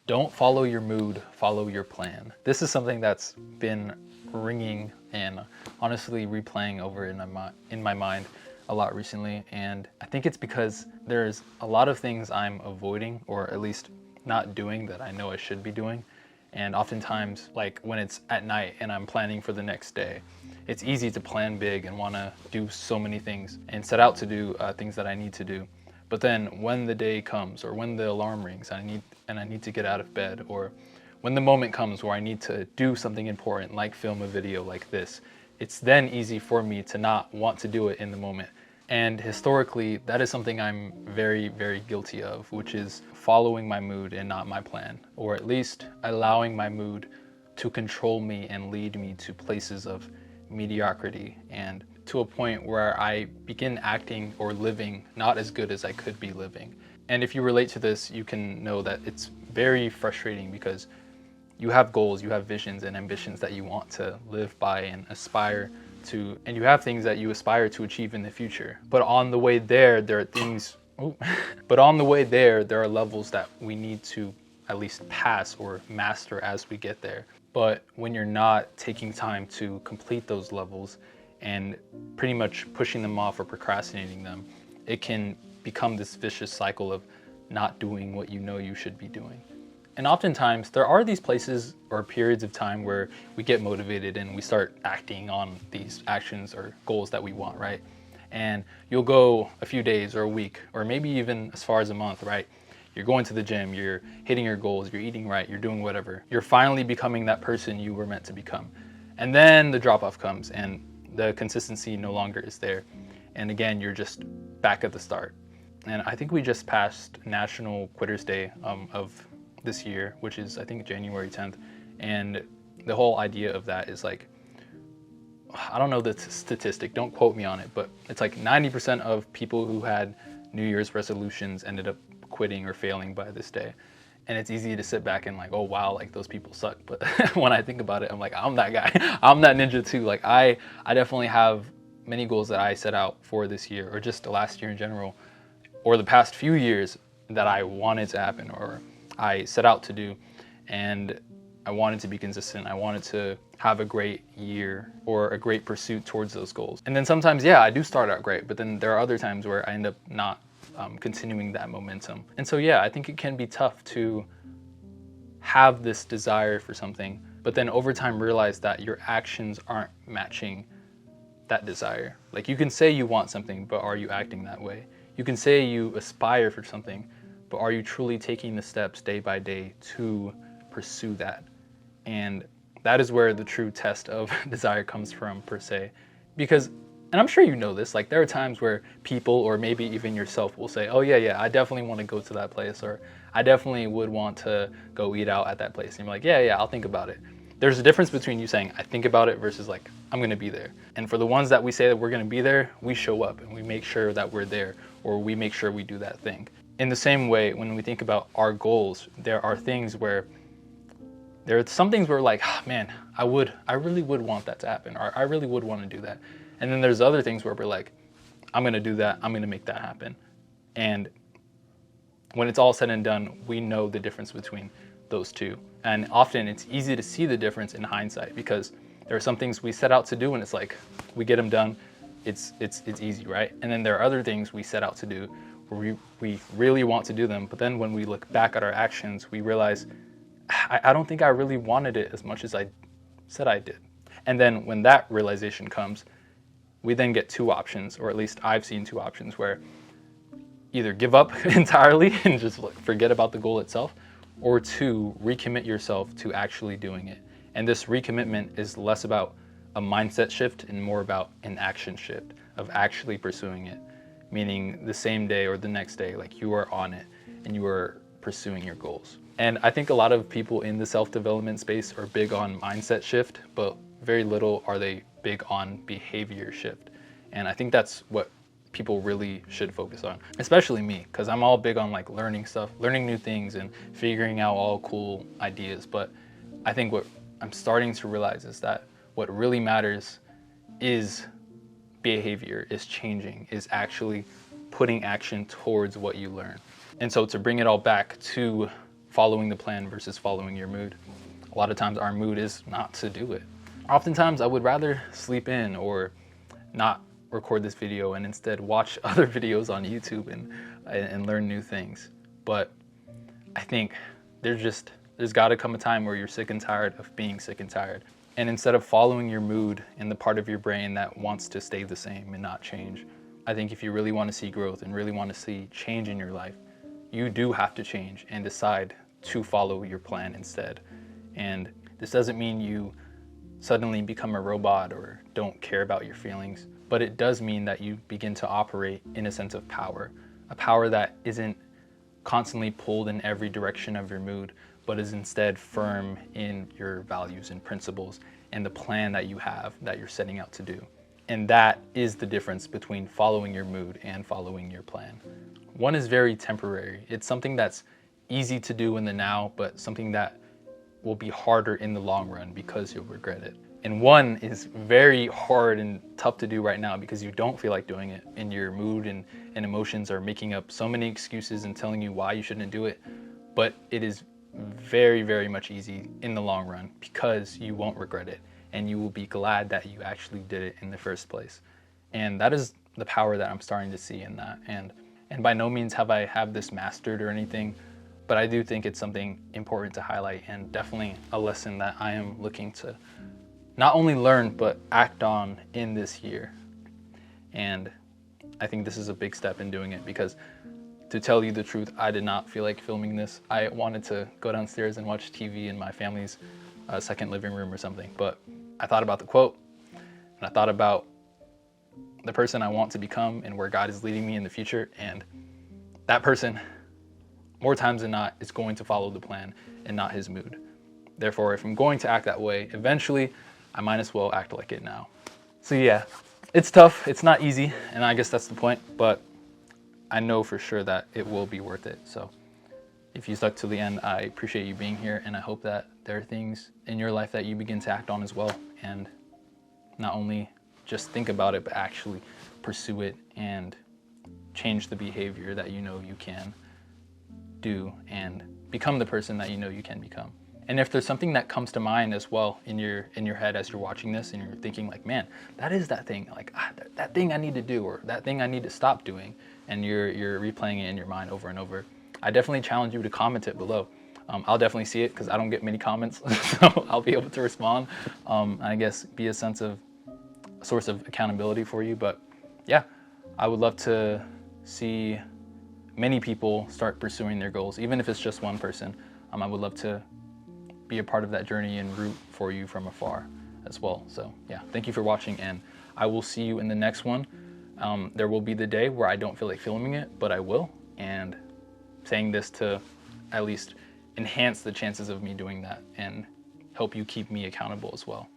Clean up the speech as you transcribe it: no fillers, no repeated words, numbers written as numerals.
Don't follow your mood, follow your plan. This is something that's been ringing and honestly replaying over in my mind a lot recently. And I think it's because there's a lot of things I'm avoiding, or at least not doing, that I know I should be doing. And oftentimes, like when it's at night and I'm planning for the next day, it's easy to plan big and want to do so many things and set out to do things that I need to do. But then when the day comes, or when the alarm rings, I need to get out of bed, or when the moment comes where I need to do something important, like film a video like this, it's then easy for me to not want to do it in the moment. And historically, that is something I'm very, very guilty of, which is following my mood and not my plan, or at least allowing my mood to control me and lead me to places of mediocrity, and to a point where I begin acting or living not as good as I could be living. And if you relate to this, you can know that it's very frustrating, because you have goals, you have visions and ambitions that you want to live by and aspire to, and you have things that you aspire to achieve in the future. But on the way there, there are levels that we need to at least pass or master as we get there. But when you're not taking time to complete those levels and pretty much pushing them off or procrastinating them, it can become this vicious cycle of not doing what you know you should be doing. And oftentimes there are these places or periods of time where we get motivated and we start acting on these actions or goals that we want, right? And you'll go a few days or a week, or maybe even as far as a month, right? You're going to the gym, you're hitting your goals, you're eating right, you're doing whatever. You're finally becoming that person you were meant to become. And then the drop off comes and the consistency no longer is there. And again, you're just back at the start. And I think we just passed National Quitters Day of this year, which is I think January 10th. And the whole idea of that is like, I don't know the statistic, don't quote me on it, but it's like 90% of people who had New Year's resolutions ended up quitting or failing by this day. And it's easy to sit back and like, oh wow, like those people suck. But when I think about it, I'm like, I'm that guy. I'm that ninja too. Like I definitely have many goals that I set out for this year, or just the last year in general, or the past few years, that I wanted to happen or I set out to do. And I wanted to be consistent. I wanted to have a great year or a great pursuit towards those goals. And then sometimes, yeah, I do start out great, but then there are other times where I end up not continuing that momentum. And so, yeah, I think it can be tough to have this desire for something, but then over time realize that your actions aren't matching that desire. Like you can say you want something, but are you acting that way? You can say you aspire for something, but are you truly taking the steps day by day to pursue that? And that is where the true test of desire comes from, per se. Because, and I'm sure you know this, like there are times where people, or maybe even yourself, will say, oh yeah, I definitely want to go to that place, or I definitely would want to go eat out at that place. And you're like, yeah, I'll think about it. There's a difference between you saying, I think about it, versus like, I'm going to be there. And for the ones that we say that we're going to be there, we show up and we make sure that we're there, or we make sure we do that thing. In the same way, when we think about our goals, there are things where there are some things where like, oh, man, I really would want that to happen, or I really would want to do that. And then there's other things where we're like, I'm going to do that. I'm going to make that happen. And when it's all said and done, we know the difference between those two. And often it's easy to see the difference in hindsight, because there are some things we set out to do and it's like, we get them done. It's easy, right? And then there are other things we set out to do where we really want to do them. But then when we look back at our actions, we realize, I don't think I really wanted it as much as I said I did. And then when that realization comes, we then get two options, or at least I've seen two options, where either give up entirely and just forget about the goal itself, or two, recommit yourself to actually doing it. And this recommitment is less about a mindset shift and more about an action shift of actually pursuing it, meaning the same day or the next day, like you are on it and you are pursuing your goals. And I think a lot of people in the self-development space are big on mindset shift, but very little are they big on behavior shift. And I think that's what people really should focus on, especially me, because I'm all big on like learning stuff, learning new things and figuring out all cool ideas. But I think what I'm starting to realize is that what really matters is behavior, is changing, is actually putting action towards what you learn. And so to bring it all back to following the plan versus following your mood. A lot of times our mood is not to do it. Oftentimes I would rather sleep in or not record this video and instead watch other videos on YouTube and learn new things. But I think there's got to come a time where you're sick and tired of being sick and tired. And instead of following your mood and the part of your brain that wants to stay the same and not change, I think if you really want to see growth and really want to see change in your life, you do have to change and decide to follow your plan instead. And this doesn't mean you suddenly become a robot or don't care about your feelings, but it does mean that you begin to operate in a sense of power, a power that isn't constantly pulled in every direction of your mood, but is instead firm in your values and principles and the plan that you have that you're setting out to do. And that is the difference between following your mood and following your plan. One is very temporary. It's something that's easy to do in the now, but something that will be harder in the long run because you'll regret it. And one is very hard and tough to do right now because you don't feel like doing it, and your mood and emotions are making up so many excuses and telling you why you shouldn't do it. But it is very, very much easy in the long run because you won't regret it and you will be glad that you actually did it in the first place. And that is the power that I'm starting to see in that. And by no means have I this mastered or anything, but I do think it's something important to highlight and definitely a lesson that I am looking to not only learn, but act on in this year. And I think this is a big step in doing it because, to tell you the truth, I did not feel like filming this. I wanted to go downstairs and watch TV in my family's second living room or something. But I thought about the quote, and I thought about the person I want to become and where God is leading me in the future. And that person, more times than not, is going to follow the plan and not his mood. Therefore, if I'm going to act that way, eventually, I might as well act like it now. So yeah, it's tough, it's not easy, and I guess that's the point, but I know for sure that it will be worth it. So if you stuck to the end, I appreciate you being here, and I hope that there are things in your life that you begin to act on as well, and not only just think about it, but actually pursue it and change the behavior that you know you can do and become the person that you know you can become. And if there's something that comes to mind as well in your head as you're watching this and you're thinking like, man, that is that thing, like that thing I need to do, or that thing I need to stop doing, and you're replaying it in your mind over and over, I definitely challenge you to comment it below. I'll definitely see it because I don't get many comments, so I'll be able to respond. I guess be a source of accountability for you. But yeah, I would love to see many people start pursuing their goals, even if it's just one person. I would love to be a part of that journey and root for you from afar as well. So yeah, thank you for watching, and I will see you in the next one. There will be the day where I don't feel like filming it, but I will, and saying this to at least enhance the chances of me doing that and help you keep me accountable as well.